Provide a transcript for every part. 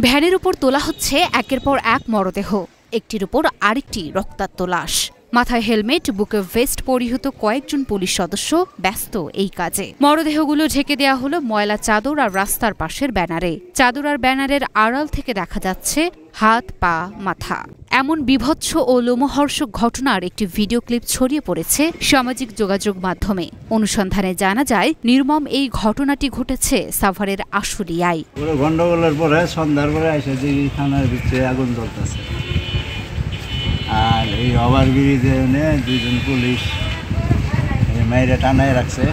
ভ্যানের উপর তোলা হচ্ছে একের পর এক মরদেহ, একটির উপর আরেকটি রক্তাক্ত লাশ। মাথায় হেলমেট, বুকে ভেস্ট পরিহিত কয়েকজন পুলিশ সদস্য ব্যস্ত এই কাজে। মরদেহগুলো ঢেকে দেওয়া হলো ময়লা চাদর আর রাস্তার পাশের ব্যানারে। চাদর আর ব্যানারের আড়াল থেকে দেখা যাচ্ছে হাত, পা, মাথা। এমন বিভৎস ও লোমহর্ষক ঘটনার একটি ভিডিও ক্লিপ ছড়িয়ে পড়েছে সামাজিক যোগাযোগ মাধ্যমে। অনুসন্ধানে জানা যায়, নির্মম এই ঘটনাটি ঘটেছে সাভারের আশুলিয়ায়। গন্ডগোলের পরে সন্ধ্যার পরে এসে দেখি থানার ভিতরে আগুন জ্বলতেছে, আর এই ওভারব্রিজে দুইজন পুলিশ মেয়েরা টানায় রাখছে।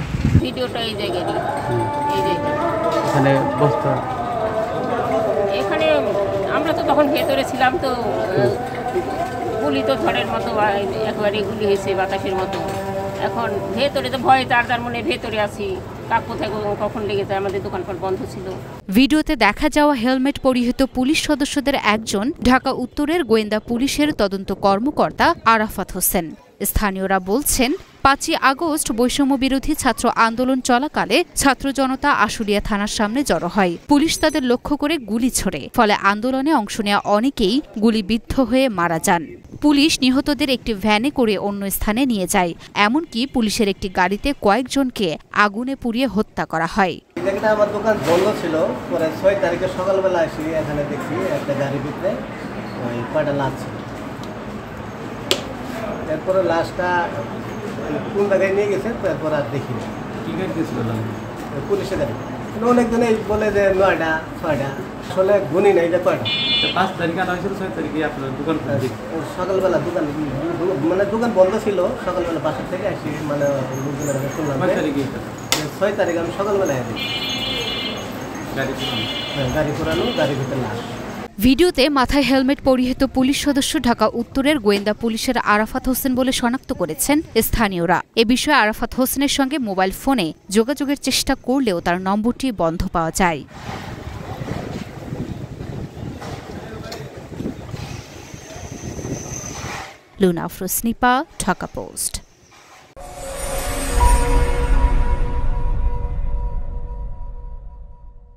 ভিডিওটা এই জায়গায় এখানে আমরা তো তখন ভেতরে ছিলাম, তো গুলি তো ঝড়ের মতো একবারে গুলি হয়েছে বাতাসের মতো। এখন ভেতরে তো ভয়ে তার মনে ভেতরে আছি, কাক কোথায় কখন লেগে যায়, আমাদের দোকানপাট বন্ধ ছিল। ভিডিওতে দেখা যাওয়া হেলমেট পরিহিত পুলিশ সদস্যদের একজন ঢাকা উত্তরের গোয়েন্দা পুলিশের তদন্ত কর্মকর্তা আরাফাত হোসেন। স্থানীয়রা বলছেন, ৫ই আগস্ট বৈষম্য বিরোধী ছাত্র আন্দোলন চলাকালে ছাত্র জনতা আশুলিয়া থানার সামনে জড়ো হয়। পুলিশ তাদের লক্ষ্য করে গুলি ছোড়ে, ফলে আন্দোলনে অংশ নেওয়া অনেকেই গুলিবিদ্ধ হয়ে মারা যান। পুলিশ নিহতদের একটি ভ্যানে করে অন্য স্থানে নিয়ে যায়। এমনকি পুলিশের একটি গাড়িতে কয়েকজনকে আগুনে পুড়িয়ে হত্যা করা হয়। আমার দোকান বন্ধ ছিল, পরে ৬ তারিখে সকালবেলা এসে এখানে দেখি একটা গাড়ির ভিতরে ওই কয়টা লাশ ছিল। এরপরে লাশটা কোন জায়গায় নিয়ে গেছে, তারপর আর দেখিনি। কি গাড়ি গেছিল? পুলিশের গাড়ি। অনেকজনে বলে যে ৯টা ৬টা, আসলে গুনি নাই যে কয়টা। ৫ তারিখে আনা হয়েছিল, ৬ তারিখে আপনার দোকান সকালবেলা দোকান বন্ধ ছিল। সকালবেলা বাসা থেকে আসি, মানে লোকজনের কাছে শুনলাম ৬ তারিখে আমি সকালবেলায় আসি। গাড়ি পুরানো, গাড়ির ভিতরে লাশ। ভিডিওতে মাথায় হেলমেট পরিহিত পুলিশ সদস্য ঢাকা উত্তরের গোয়েন্দা পুলিশের আরাফাত হোসেন বলে শনাক্ত করেছেন স্থানীয়রা। এ বিষয়ে আরাফাত হোসেনের সঙ্গে মোবাইল ফোনে যোগাযোগের চেষ্টা করলেও তার নম্বরটি বন্ধ পাওয়া যায়। Luna Afroz, Dhaka post.